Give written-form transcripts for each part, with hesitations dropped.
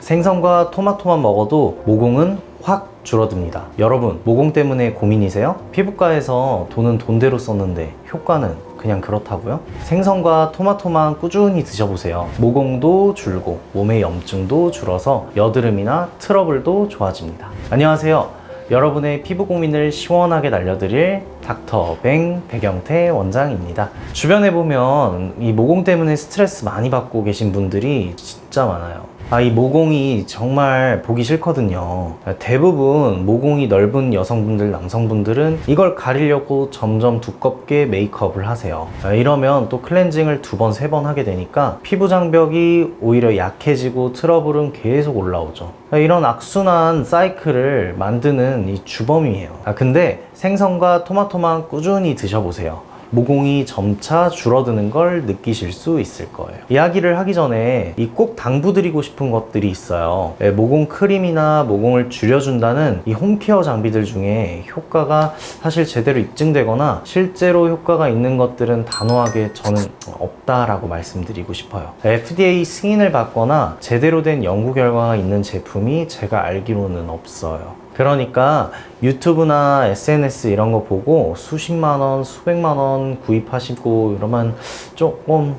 생선과 토마토만 먹어도 모공은 확 줄어듭니다. 여러분, 모공 때문에 고민이세요? 피부과에서 돈은 돈대로 썼는데 효과는 그냥 그렇다고요? 생선과 토마토만 꾸준히 드셔보세요. 모공도 줄고 몸의 염증도 줄어서 여드름이나 트러블도 좋아집니다. 안녕하세요. 여러분의 피부 고민을 시원하게 날려드릴 닥터뱅 백영태 원장입니다. 주변에 보면 이 모공 때문에 스트레스 많이 받고 계신 분들이 진짜 많아요. 이 모공이 정말 보기 싫거든요. 대부분 모공이 넓은 여성분들, 남성분들은 이걸 가리려고 점점 두껍게 메이크업을 하세요. 이러면 또 클렌징을 2번, 3번 하게 되니까 피부 장벽이 오히려 약해지고 트러블은 계속 올라오죠. 이런 악순환 사이클을 만드는 이 주범이에요. 근데 생선과 토마토만 꾸준히 드셔보세요. 모공이 점차 줄어드는 걸 느끼실 수 있을 거예요. 이야기를 하기 전에 꼭 당부드리고 싶은 것들이 있어요. 모공 크림이나 모공을 줄여준다는 이 홈케어 장비들 중에 효과가 사실 제대로 입증되거나 실제로 효과가 있는 것들은 단호하게 저는 없다라고 말씀드리고 싶어요. FDA 승인을 받거나 제대로 된 연구 결과가 있는 제품이 제가 알기로는 없어요. 그러니까 유튜브나 SNS 이런 거 보고 수십만 원, 수백만 원 구입하시고 이러면 조금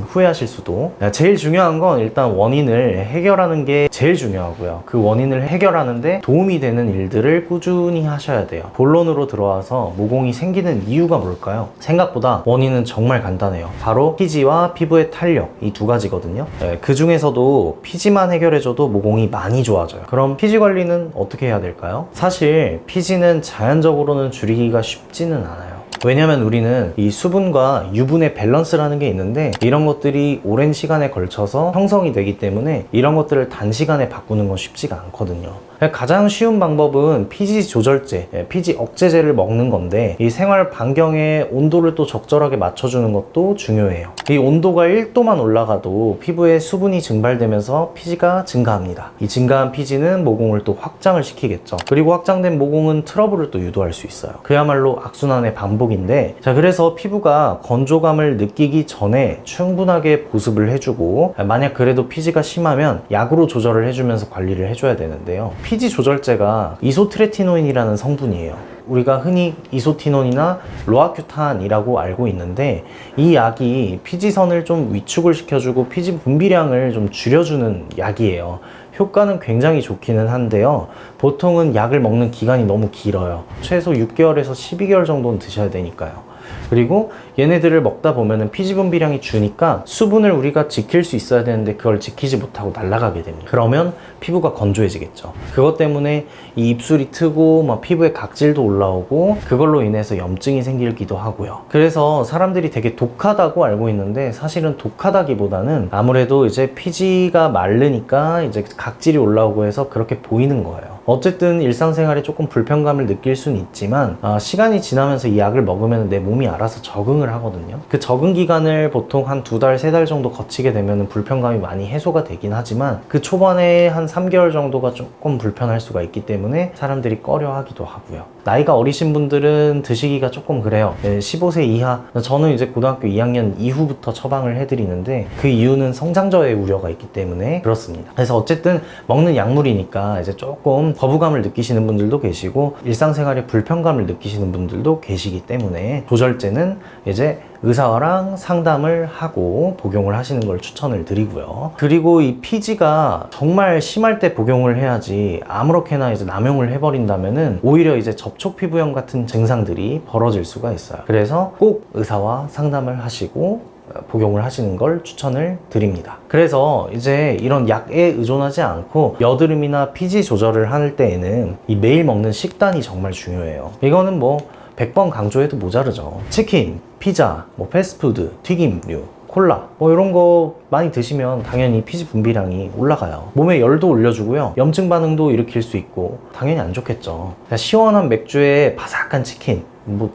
후회하실 수도. 제일 중요한 건 일단 원인을 해결하는 게 제일 중요하고요. 그 원인을 해결하는데 도움이 되는 일들을 꾸준히 하셔야 돼요. 본론으로 들어와서 모공이 생기는 이유가 뭘까요? 생각보다 원인은 정말 간단해요. 바로 피지와 피부의 탄력, 이 2가지거든요. 그 중에서도 피지만 해결해줘도 모공이 많이 좋아져요. 그럼 피지 관리는 어떻게 해야 될까요? 사실 피지는 자연적으로는 줄이기가 쉽지는 않아요. 왜냐면 우리는 이 수분과 유분의 밸런스라는 게 있는데 이런 것들이 오랜 시간에 걸쳐서 형성이 되기 때문에 이런 것들을 단시간에 바꾸는 건 쉽지가 않거든요. 가장 쉬운 방법은 피지 조절제, 피지 억제제를 먹는 건데 이 생활 반경에 온도를 또 적절하게 맞춰주는 것도 중요해요. 이 온도가 1도만 올라가도 피부에 수분이 증발되면서 피지가 증가합니다. 이 증가한 피지는 모공을 또 확장을 시키겠죠. 그리고 확장된 모공은 트러블을 또 유도할 수 있어요. 그야말로 악순환의 반복인데, 자, 그래서 피부가 건조감을 느끼기 전에 충분하게 보습을 해주고, 만약 그래도 피지가 심하면 약으로 조절을 해주면서 관리를 해줘야 되는데요. 피지 조절제가 이소트레티노인이라는 성분이에요. 우리가 흔히 이소티논이나 로아큐탄이라고 알고 있는데 이 약이 피지선을 좀 위축을 시켜주고 피지 분비량을 좀 줄여주는 약이에요. 효과는 굉장히 좋기는 한데요. 보통은 약을 먹는 기간이 너무 길어요. 최소 6개월에서 12개월 정도는 드셔야 되니까요. 그리고 얘네들을 먹다 보면은 피지 분비량이 주니까 수분을 우리가 지킬 수 있어야 되는데 그걸 지키지 못하고 날아가게 됩니다. 그러면 피부가 건조해지겠죠. 그것 때문에 이 입술이 트고 막 피부에 각질도 올라오고 그걸로 인해서 염증이 생기기도 하고요. 그래서 사람들이 되게 독하다고 알고 있는데 사실은 독하다기보다는 아무래도 이제 피지가 마르니까 이제 각질이 올라오고 해서 그렇게 보이는 거예요. 어쨌든 일상생활에 조금 불편감을 느낄 수는 있지만 시간이 지나면서 이 약을 먹으면 내 몸이 알아서 적응을 하거든요. 그 적응 기간을 보통 한 2달, 3달 정도 거치게 되면 불편감이 많이 해소가 되긴 하지만 그 초반에 한 3개월 정도가 조금 불편할 수가 있기 때문에 사람들이 꺼려 하기도 하고요. 나이가 어리신 분들은 드시기가 조금 그래요. 15세 이하, 저는 이제 고등학교 2학년 이후부터 처방을 해드리는데 그 이유는 성장저해 우려가 있기 때문에 그렇습니다. 그래서 어쨌든 먹는 약물이니까 이제 조금 거부감을 느끼시는 분들도 계시고 일상생활에 불편감을 느끼시는 분들도 계시기 때문에 조절제는 이제 의사랑 상담을 하고 복용을 하시는 걸 추천을 드리고요. 그리고 이 피지가 정말 심할 때 복용을 해야지 아무렇게나 이제 남용을 해버린다면은 오히려 이제 접촉 피부염 같은 증상들이 벌어질 수가 있어요. 그래서 꼭 의사와 상담을 하시고 복용을 하시는 걸 추천을 드립니다. 그래서 이제 이런 약에 의존하지 않고 여드름이나 피지 조절을 할 때에는 이 매일 먹는 식단이 정말 중요해요. 이거는 뭐 100번 강조해도 모자르죠. 치킨, 피자, 패스트푸드, 튀김류, 콜라 이런 거 많이 드시면 당연히 피지 분비량이 올라가요. 몸에 열도 올려주고요. 염증 반응도 일으킬 수 있고 당연히 안 좋겠죠. 시원한 맥주에 바삭한 치킨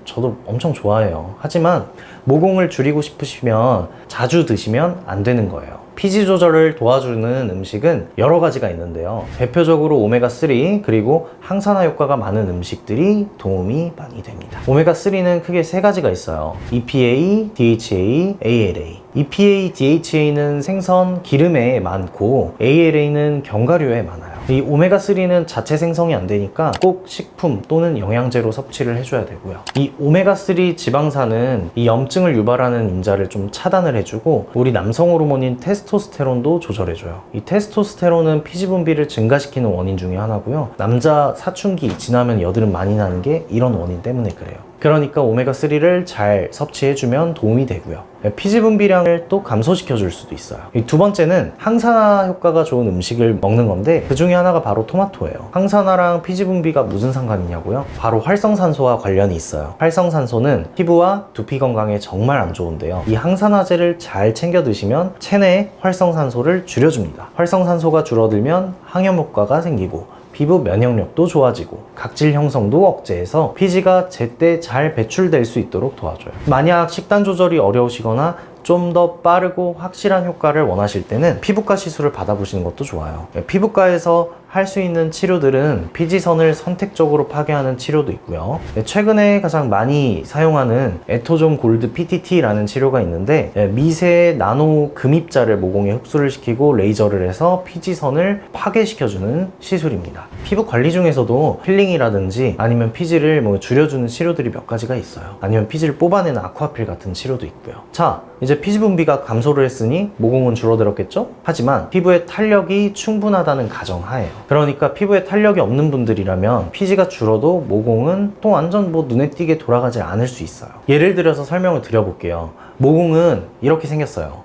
저도 엄청 좋아해요. 하지만 모공을 줄이고 싶으시면 자주 드시면 안 되는 거예요. 피지 조절을 도와주는 음식은 여러 가지가 있는데요. 대표적으로 오메가3 그리고 항산화 효과가 많은 음식들이 도움이 많이 됩니다. 오메가3는 크게 세 가지가 있어요. EPA, DHA, ALA. EPA, DHA는 생선, 기름에 많고 ALA는 견과류에 많아요. 이 오메가3는 자체 생성이 안 되니까 꼭 식품 또는 영양제로 섭취를 해줘야 되고요. 이 오메가3 지방산은 이 염증을 유발하는 인자를 좀 차단을 해주고 우리 남성 호르몬인 테스토스테론도 조절해줘요. 이 테스토스테론은 피지 분비를 증가시키는 원인 중에 하나고요. 남자 사춘기 지나면 여드름 많이 나는 게 이런 원인 때문에 그래요. 그러니까 오메가3를 잘 섭취해주면 도움이 되고요. 피지 분비량을 또 감소시켜 줄 수도 있어요. 두 번째는 항산화 효과가 좋은 음식을 먹는 건데 그 중에 하나가 바로 토마토예요. 항산화랑 피지 분비가 무슨 상관이냐고요? 바로 활성산소와 관련이 있어요. 활성산소는 피부와 두피 건강에 정말 안 좋은데요. 이 항산화제를 잘 챙겨 드시면 체내의 활성산소를 줄여줍니다. 활성산소가 줄어들면 항염 효과가 생기고 피부 면역력도 좋아지고 각질 형성도 억제해서 피지가 제때 잘 배출될 수 있도록 도와줘요. 만약 식단 조절이 어려우시거나 좀 더 빠르고 확실한 효과를 원하실 때는 피부과 시술을 받아보시는 것도 좋아요. 피부과에서 할 수 있는 치료들은 피지선을 선택적으로 파괴하는 치료도 있고요. 최근에 가장 많이 사용하는 에토존 골드 PTT라는 치료가 있는데 미세 나노 금입자를 모공에 흡수를 시키고 레이저를 해서 피지선을 파괴시켜주는 시술입니다. 피부 관리 중에서도 필링이라든지 아니면 피지를 뭐 줄여주는 치료들이 몇 가지가 있어요. 아니면 피지를 뽑아내는 아쿠아필 같은 치료도 있고요. 자, 이제 피지 분비가 감소를 했으니 모공은 줄어들었겠죠? 하지만 피부에 탄력이 충분하다는 가정하에요. 그러니까 피부에 탄력이 없는 분들이라면 피지가 줄어도 모공은 또 완전 눈에 띄게 돌아가지 않을 수 있어요. 예를 들어서 설명을 드려볼게요. 모공은 이렇게 생겼어요.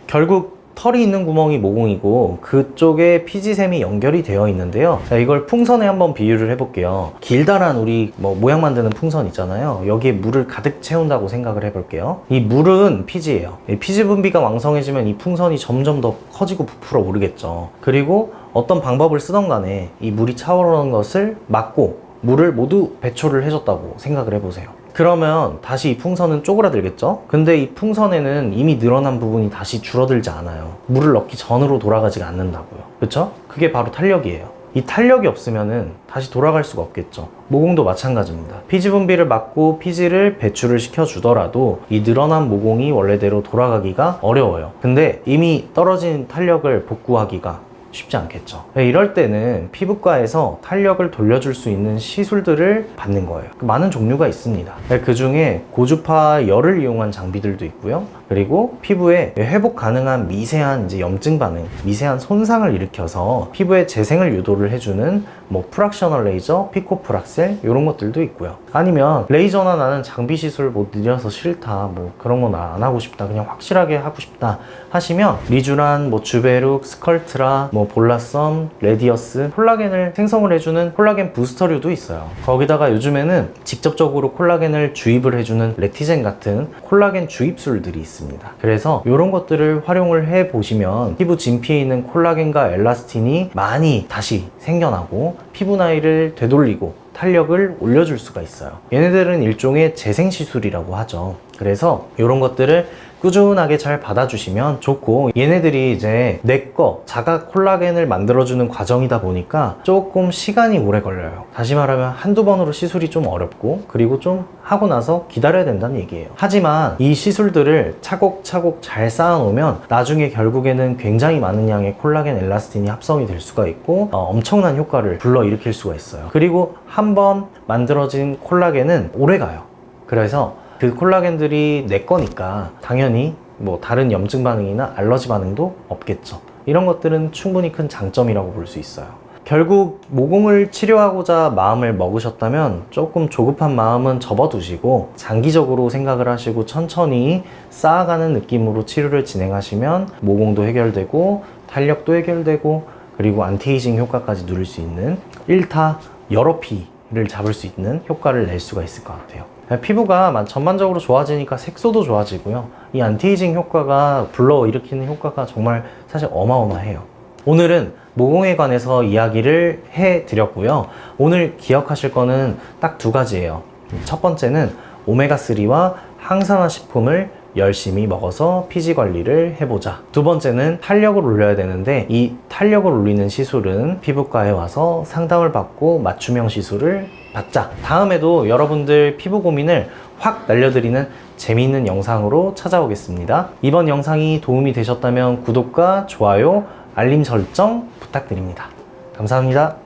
결국 털이 있는 구멍이 모공이고 그쪽에 피지샘이 연결이 되어 있는데요. 자, 이걸 풍선에 한번 비유를 해볼게요. 길다란 우리 모양 만드는 풍선 있잖아요. 여기에 물을 가득 채운다고 생각을 해볼게요. 이 물은 피지예요. 피지 분비가 왕성해지면 이 풍선이 점점 더 커지고 부풀어 오르겠죠. 그리고 어떤 방법을 쓰던 간에 이 물이 차오르는 것을 막고 물을 모두 배출을 해줬다고 생각을 해보세요. 그러면 다시 이 풍선은 쪼그라들겠죠? 근데 이 풍선에는 이미 늘어난 부분이 다시 줄어들지 않아요. 물을 넣기 전으로 돌아가지가 않는다고요. 그쵸? 그게 바로 탄력이에요. 이 탄력이 없으면은 다시 돌아갈 수가 없겠죠. 모공도 마찬가지입니다. 피지 분비를 막고 피지를 배출을 시켜주더라도 이 늘어난 모공이 원래대로 돌아가기가 어려워요. 근데 이미 떨어진 탄력을 복구하기가 쉽지 않겠죠. 이럴 때는 피부과에서 탄력을 돌려줄 수 있는 시술들을 받는 거예요. 많은 종류가 있습니다. 그 중에 고주파 열을 이용한 장비들도 있고요. 그리고 피부에 회복 가능한 미세한 염증 반응, 미세한 손상을 일으켜서 피부에 재생을 유도를 해주는 프락셔널 레이저, 피코프락셀 이런 것들도 있고요. 아니면 레이저나 나는 장비 시술 느려서 싫다, 그런 건 안 하고 싶다, 그냥 확실하게 하고 싶다 하시면 리쥬란, 주베룩, 스컬트라, 볼라썸, 레디어스, 콜라겐을 생성을 해주는 콜라겐 부스터류도 있어요. 거기다가 요즘에는 직접적으로 콜라겐을 주입을 해주는 레티젠 같은 콜라겐 주입술들이 있습니다. 그래서 이런 것들을 활용을 해보시면 피부 진피에 있는 콜라겐과 엘라스틴이 많이 다시 생겨나고 피부 나이를 되돌리고 탄력을 올려줄 수가 있어요. 얘네들은 일종의 재생시술이라고 하죠. 그래서 이런 것들을 꾸준하게 잘 받아주시면 좋고, 얘네들이 이제 내꺼 자가 콜라겐을 만들어주는 과정이다 보니까 조금 시간이 오래 걸려요. 다시 말하면 한두 번으로 시술이 좀 어렵고, 그리고 좀 하고 나서 기다려야 된다는 얘기예요. 하지만 이 시술들을 차곡차곡 잘 쌓아놓으면 나중에 결국에는 굉장히 많은 양의 콜라겐 엘라스틴이 합성이 될 수가 있고 엄청난 효과를 불러일으킬 수가 있어요. 그리고 한번 만들어진 콜라겐은 오래가요. 그래서 그 콜라겐들이 내 거니까 당연히 다른 염증 반응이나 알러지 반응도 없겠죠. 이런 것들은 충분히 큰 장점이라고 볼 수 있어요. 결국 모공을 치료하고자 마음을 먹으셨다면 조금 조급한 마음은 접어두시고 장기적으로 생각을 하시고 천천히 쌓아가는 느낌으로 치료를 진행하시면 모공도 해결되고 탄력도 해결되고 그리고 안티에이징 효과까지 누릴 수 있는 1타 여러 피를 잡을 수 있는 효과를 낼 수가 있을 것 같아요. 피부가 전반적으로 좋아지니까 색소도 좋아지고요. 이 안티에이징 효과가 불러일으키는 효과가 정말 사실 어마어마해요. 오늘은 모공에 관해서 이야기를 해드렸고요. 오늘 기억하실 거는 딱 두 가지예요. 첫 번째는 오메가3와 항산화 식품을 열심히 먹어서 피지 관리를 해보자. 두 번째는 탄력을 올려야 되는데 이 탄력을 올리는 시술은 피부과에 와서 상담을 받고 맞춤형 시술을 받자. 다음에도 여러분들 피부 고민을 확 날려드리는 재미있는 영상으로 찾아오겠습니다. 이번 영상이 도움이 되셨다면 구독과 좋아요, 알림 설정 부탁드립니다. 감사합니다.